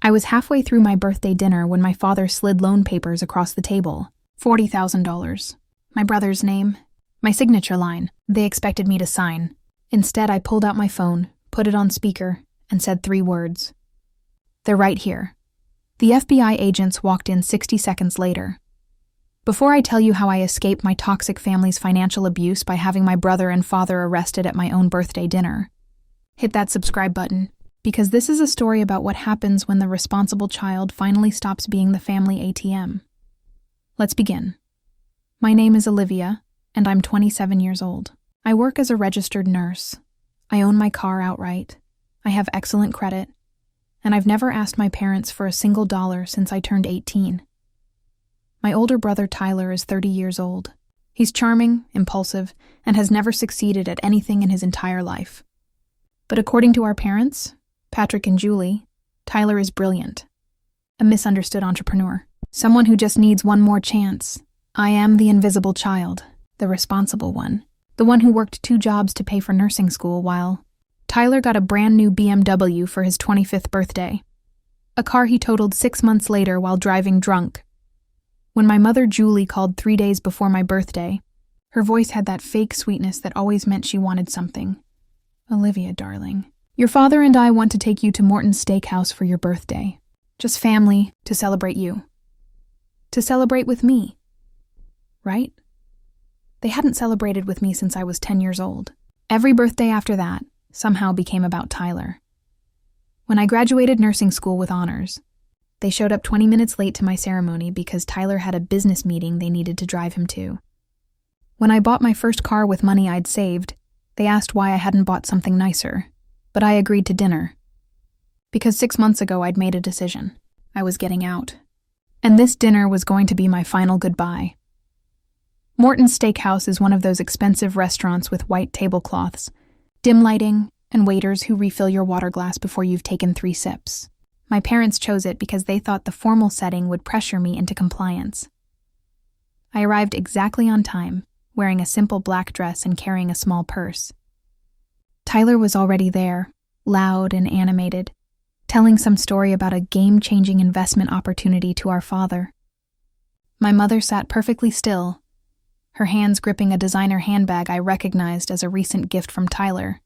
I was halfway through my birthday dinner when my father slid loan papers across the table. $40,000. My brother's name. My signature line. They expected me to sign. Instead, I pulled out my phone, put it on speaker, and said 3 words. They're right here. The FBI agents walked in 60 seconds later. Before I tell you how I escaped my toxic family's financial abuse by having my brother and father arrested at my own birthday dinner, hit that subscribe button, because this is a story about what happens when the responsible child finally stops being the family ATM. Let's begin. My name is Olivia, and I'm 27 years old. I work as a registered nurse. I own my car outright. I have excellent credit, and I've never asked my parents for a single dollar since I turned 18. My older brother Tyler is 30 years old. He's charming, impulsive, and has never succeeded at anything in his entire life. But according to our parents, Patrick and Julie, Tyler is brilliant. A misunderstood entrepreneur. Someone who just needs one more chance. I am the invisible child, the responsible one. The one who worked 2 jobs to pay for nursing school while Tyler got a brand new BMW for his 25th birthday. A car he totaled 6 months later while driving drunk. When my mother Julie called 3 days before my birthday, her voice had that fake sweetness that always meant she wanted something. Olivia, darling, your father and I want to take you to Morton's Steakhouse for your birthday. Just family to celebrate you. To celebrate with me. Right? They hadn't celebrated with me since I was 10 years old. Every birthday after that somehow became about Tyler. When I graduated nursing school with honors, they showed up 20 minutes late to my ceremony because Tyler had a business meeting they needed to drive him to. When I bought my first car with money I'd saved, they asked why I hadn't bought something nicer, but I agreed to dinner. Because 6 months ago I'd made a decision. I was getting out. And this dinner was going to be my final goodbye. Morton's Steakhouse is one of those expensive restaurants with white tablecloths, dim lighting, and waiters who refill your water glass before you've taken 3 sips. My parents chose it because they thought the formal setting would pressure me into compliance. I arrived exactly on time, wearing a simple black dress and carrying a small purse. Tyler was already there, loud and animated, telling some story about a game-changing investment opportunity to our father. My mother sat perfectly still, her hands gripping a designer handbag I recognized as a recent gift from Tyler,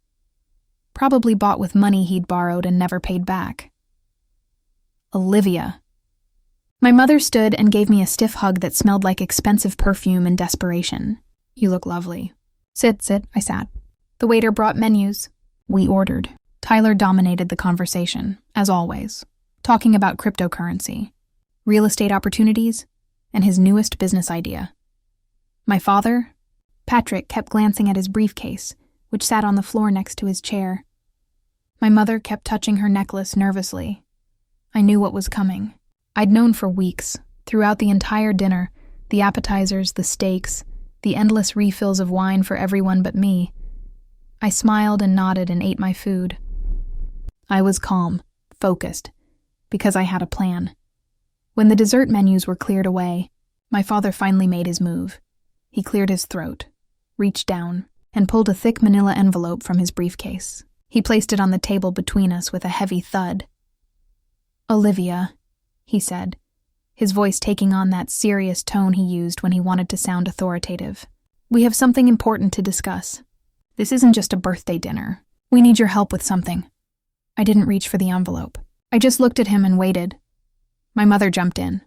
probably bought with money he'd borrowed and never paid back. Olivia. My mother stood and gave me a stiff hug that smelled like expensive perfume and desperation. You look lovely. Sit, I sat. The waiter brought menus. We ordered. Tyler dominated the conversation, as always, talking about cryptocurrency, real estate opportunities, and his newest business idea. My father, Patrick, kept glancing at his briefcase, which sat on the floor next to his chair. My mother kept touching her necklace nervously. I knew what was coming. I'd known for weeks, throughout the entire dinner, the appetizers, the steaks, the endless refills of wine for everyone but me. I smiled and nodded and ate my food. I was calm, focused, because I had a plan. When the dessert menus were cleared away, my father finally made his move. He cleared his throat, reached down, and pulled a thick manila envelope from his briefcase. He placed it on the table between us with a heavy thud. Olivia, he said, his voice taking on that serious tone he used when he wanted to sound authoritative. We have something important to discuss. This isn't just a birthday dinner. We need your help with something. I didn't reach for the envelope. I just looked at him and waited. My mother jumped in,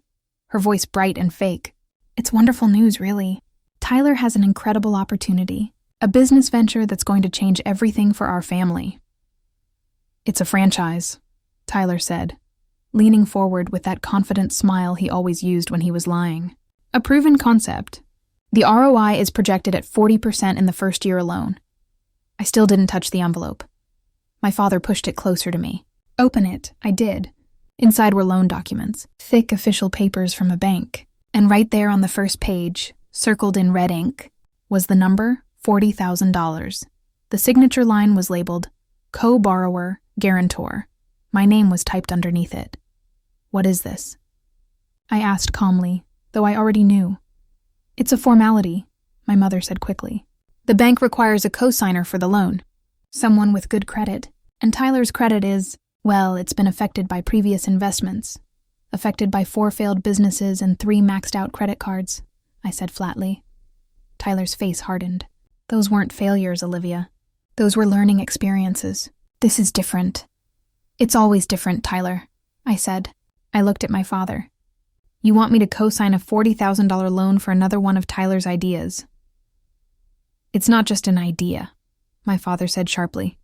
her voice bright and fake. It's wonderful news, really. Tyler has an incredible opportunity, a business venture that's going to change everything for our family. It's a franchise, Tyler said, leaning forward with that confident smile he always used when he was lying. A proven concept. The ROI is projected at 40% in the first year alone. I still didn't touch the envelope. My father pushed it closer to me. Open it, I did. Inside were loan documents, thick official papers from a bank. And right there on the first page, circled in red ink, was the number $40,000. The signature line was labeled, Co-Borrower, Guarantor. My name was typed underneath it. What is this? I asked calmly, though I already knew. It's a formality, my mother said quickly. The bank requires a co-signer for the loan, someone with good credit, and Tyler's credit is Well, it's been affected by previous investments, affected by 4 failed businesses and 3 maxed-out credit cards, I said flatly. Tyler's face hardened. Those weren't failures, Olivia. Those were learning experiences. This is different. It's always different, Tyler, I said. I looked at my father. You want me to co-sign a $40,000 loan for another one of Tyler's ideas? It's not just an idea, my father said sharply.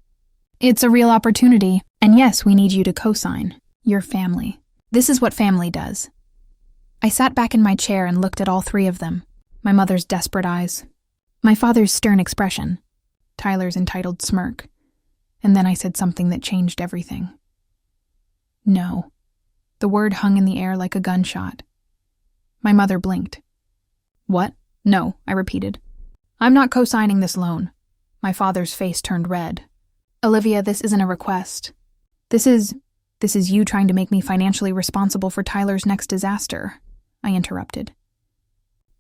It's a real opportunity, and yes, we need you to co-sign. Your family. This is what family does. I sat back in my chair and looked at all 3 of them, my mother's desperate eyes, my father's stern expression, Tyler's entitled smirk, and then I said something that changed everything. No. The word hung in the air like a gunshot. My mother blinked. What? No, I repeated. I'm not co-signing this loan. My father's face turned red. Olivia, this isn't a request. This is you trying to make me financially responsible for Tyler's next disaster, I interrupted.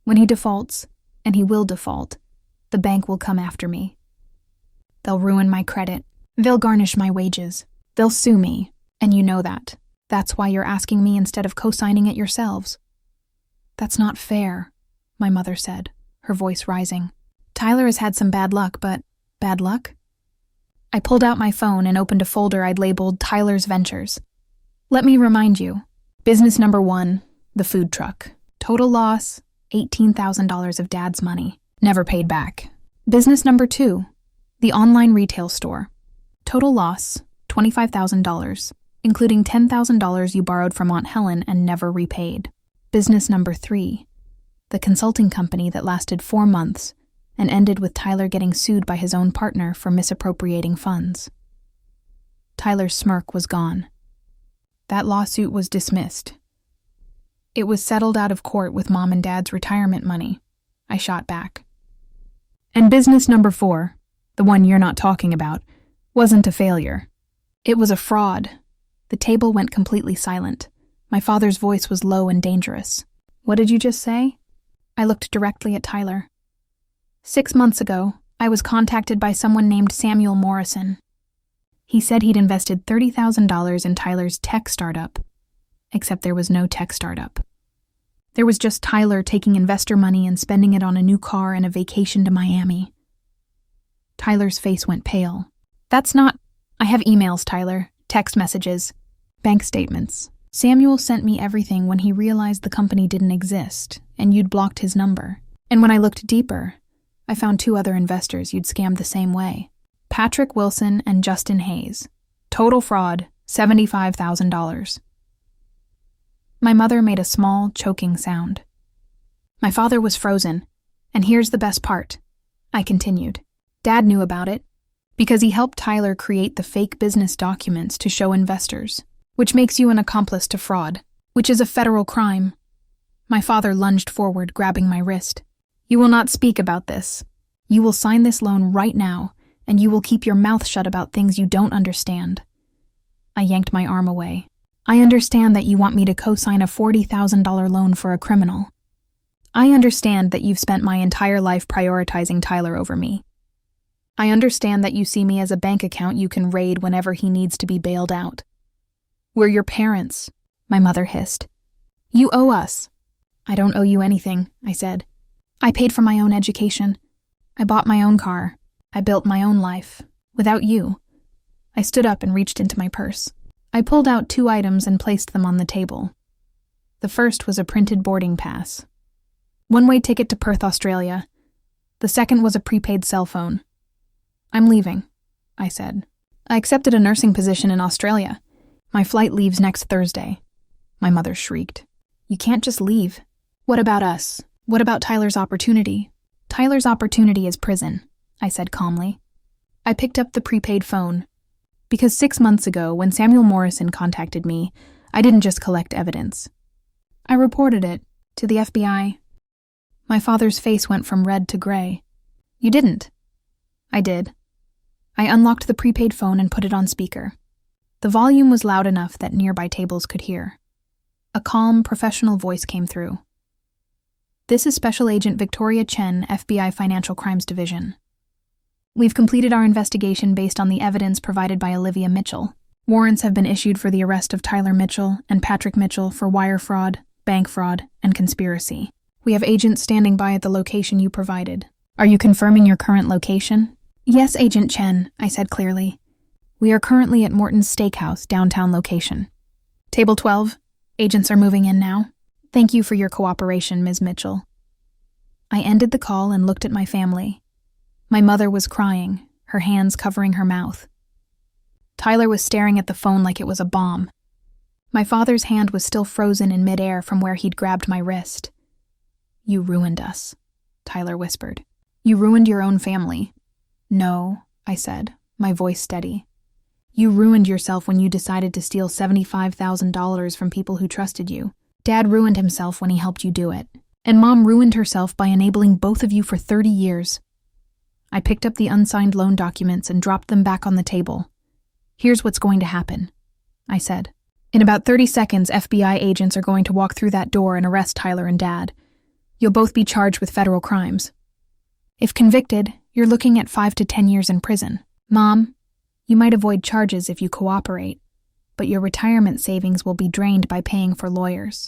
When he defaults, and he will default, the bank will come after me. They'll ruin my credit. They'll garnish my wages. They'll sue me, and you know that. That's why you're asking me instead of co-signing it yourselves. That's not fair, my mother said, her voice rising. Tyler has had some bad luck, but bad luck? I pulled out my phone and opened a folder I'd labeled Tyler's Ventures. Let me remind you. Business number 1, the food truck. Total loss, $18,000 of Dad's money. Never paid back. Business number 2, the online retail store. Total loss, $25,000, including $10,000 you borrowed from Aunt Helen and never repaid. Business number 3, the consulting company that lasted 4 months and ended with Tyler getting sued by his own partner for misappropriating funds. Tyler's smirk was gone. That lawsuit was dismissed. It was settled out of court with Mom and Dad's retirement money. I shot back. And business number 4, the one you're not talking about, wasn't a failure. It was a fraud. The table went completely silent. My father's voice was low and dangerous. What did you just say? I looked directly at Tyler. 6 months ago, I was contacted by someone named Samuel Morrison. He said he'd invested $30,000 in Tyler's tech startup, except there was no tech startup. There was just Tyler taking investor money and spending it on a new car and a vacation to Miami. Tyler's face went pale. That's not... I have emails, Tyler, text messages, bank statements. Samuel sent me everything when he realized the company didn't exist and you'd blocked his number. And when I looked deeper, I found 2 other investors you'd scammed the same way. Patrick Wilson and Justin Hayes. Total fraud, $75,000. My mother made a small, choking sound. My father was frozen. And here's the best part, I continued. Dad knew about it, because he helped Tyler create the fake business documents to show investors, which makes you an accomplice to fraud, which is a federal crime. My father lunged forward, grabbing my wrist. You will not speak about this. You will sign this loan right now, and you will keep your mouth shut about things you don't understand. I yanked my arm away. I understand that you want me to co-sign a $40,000 loan for a criminal. I understand that you've spent my entire life prioritizing Tyler over me. I understand that you see me as a bank account you can raid whenever he needs to be bailed out. We're your parents, my mother hissed. You owe us. I don't owe you anything, I said. I paid for my own education. I bought my own car. I built my own life. Without you. I stood up and reached into my purse. I pulled out 2 items and placed them on the table. The first was a printed boarding pass. 1-way ticket to Perth, Australia. The second was a prepaid cell phone. I'm leaving, I said. I accepted a nursing position in Australia. My flight leaves next Thursday. My mother shrieked. You can't just leave. What about us? What about Tyler's opportunity? Tyler's opportunity is prison, I said calmly. I picked up the prepaid phone. Because 6 months ago, when Samuel Morrison contacted me, I didn't just collect evidence. I reported it to the FBI. My father's face went from red to gray. You didn't. I did. I unlocked the prepaid phone and put it on speaker. The volume was loud enough that nearby tables could hear. A calm, professional voice came through. This is Special Agent Victoria Chen, FBI Financial Crimes Division. We've completed our investigation based on the evidence provided by Olivia Mitchell. Warrants have been issued for the arrest of Tyler Mitchell and Patrick Mitchell for wire fraud, bank fraud, and conspiracy. We have agents standing by at the location you provided. Are you confirming your current location? Yes, Agent Chen, I said clearly. We are currently at Morton's Steakhouse, downtown location. Table 12. Agents are moving in now. Thank you for your cooperation, Ms. Mitchell. I ended the call and looked at my family. My mother was crying, her hands covering her mouth. Tyler was staring at the phone like it was a bomb. My father's hand was still frozen in midair from where he'd grabbed my wrist. You ruined us, Tyler whispered. You ruined your own family. No, I said, my voice steady. You ruined yourself when you decided to steal $75,000 from people who trusted you. Dad ruined himself when he helped you do it. And Mom ruined herself by enabling both of you for 30 years. I picked up the unsigned loan documents and dropped them back on the table. Here's what's going to happen, I said. In about 30 seconds, FBI agents are going to walk through that door and arrest Tyler and Dad. You'll both be charged with federal crimes. If convicted, you're looking at 5 to 10 years in prison. Mom, you might avoid charges if you cooperate, but your retirement savings will be drained by paying for lawyers.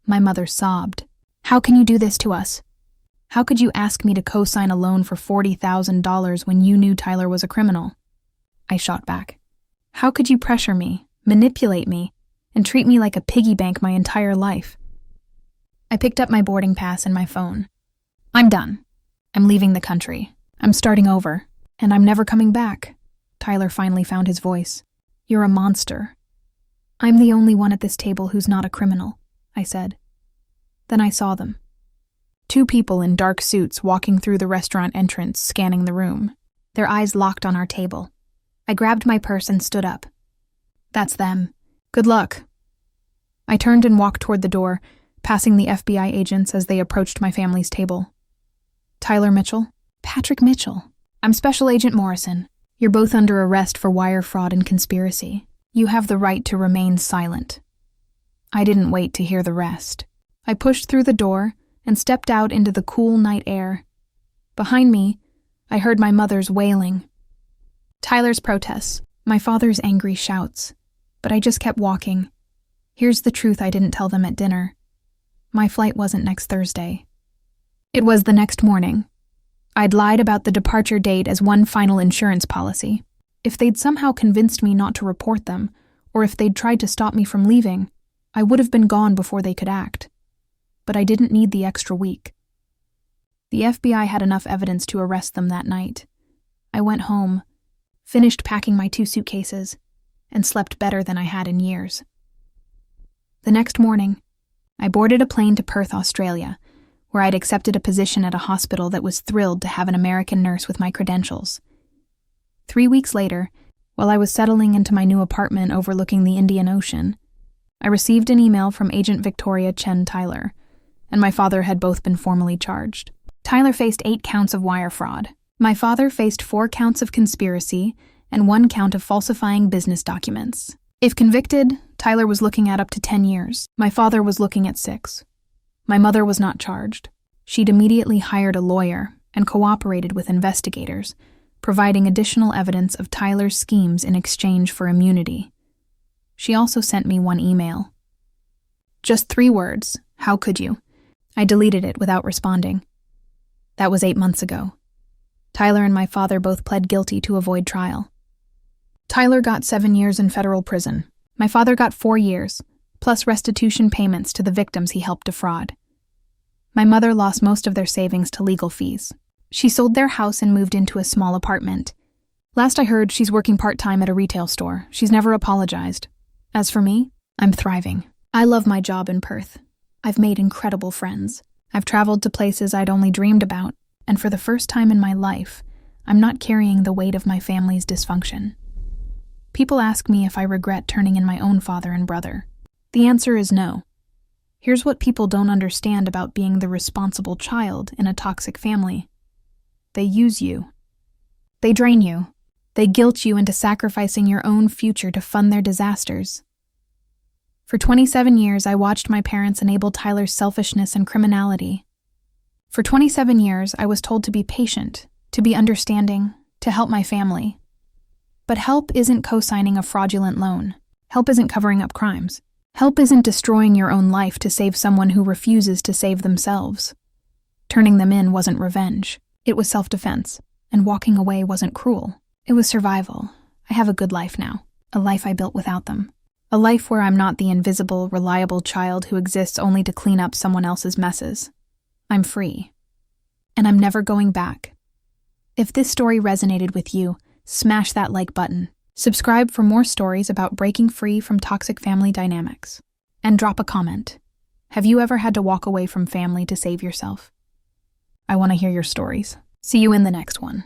My mother sobbed. How can you do this to us? How could you ask me to co-sign a loan for $40,000 when you knew Tyler was a criminal? I shot back. How could you pressure me, manipulate me, and treat me like a piggy bank my entire life? I picked up my boarding pass and my phone. I'm done. I'm leaving the country. I'm starting over, and I'm never coming back. Tyler finally found his voice. You're a monster. I'm the only one at this table who's not a criminal, I said. Then I saw them. 2 people in dark suits walking through the restaurant entrance, scanning the room. Their eyes locked on our table. I grabbed my purse and stood up. That's them. Good luck. I turned and walked toward the door, passing the FBI agents as they approached my family's table. Tyler Mitchell? Patrick Mitchell. I'm Special Agent Morrison. You're both under arrest for wire fraud and conspiracy. You have the right to remain silent. I didn't wait to hear the rest. I pushed through the door and stepped out into the cool night air. Behind me, I heard my mother's wailing. Tyler's protests, my father's angry shouts, but I just kept walking. Here's the truth I didn't tell them at dinner. My flight wasn't next Thursday. It was the next morning. I'd lied about the departure date as one final insurance policy. If they'd somehow convinced me not to report them, or if they'd tried to stop me from leaving, I would have been gone before they could act. But I didn't need the extra week. The FBI had enough evidence to arrest them that night. I went home, finished packing my 2 suitcases, and slept better than I had in years. The next morning, I boarded a plane to Perth, Australia, where I'd accepted a position at a hospital that was thrilled to have an American nurse with my credentials. 3 weeks later, while I was settling into my new apartment overlooking the Indian Ocean, I received an email from Agent Victoria Chen Tyler, and my father had both been formally charged. Tyler faced 8 counts of wire fraud. My father faced 4 counts of conspiracy and 1 count of falsifying business documents. If convicted, Tyler was looking at up to 10 years. My father was looking at 6. My mother was not charged. She'd immediately hired a lawyer and cooperated with investigators, providing additional evidence of Tyler's schemes in exchange for immunity. She also sent me 1 email. Just 3 words, how could you? I deleted it without responding. That was 8 months ago. Tyler and my father both pled guilty to avoid trial. Tyler got 7 years in federal prison. My father got 4 years, plus restitution payments to the victims he helped defraud. My mother lost most of their savings to legal fees. She sold their house and moved into a small apartment. Last I heard, she's working part-time at a retail store. She's never apologized. As for me, I'm thriving. I love my job in Perth. I've made incredible friends. I've traveled to places I'd only dreamed about, and for the first time in my life, I'm not carrying the weight of my family's dysfunction. People ask me if I regret turning in my own father and brother. The answer is no. Here's what people don't understand about being the responsible child in a toxic family. They use you. They drain you. They guilt you into sacrificing your own future to fund their disasters. For 27 years, I watched my parents enable Tyler's selfishness and criminality. For 27 years, I was told to be patient, to be understanding, to help my family. But help isn't co-signing a fraudulent loan. Help isn't covering up crimes. Help isn't destroying your own life to save someone who refuses to save themselves. Turning them in wasn't revenge. It was self-defense. And walking away wasn't cruel. It was survival. I have a good life now. A life I built without them. A life where I'm not the invisible, reliable child who exists only to clean up someone else's messes. I'm free. And I'm never going back. If this story resonated with you, smash that like button. Subscribe for more stories about breaking free from toxic family dynamics. And drop a comment. Have you ever had to walk away from family to save yourself? I want to hear your stories. See you in the next one.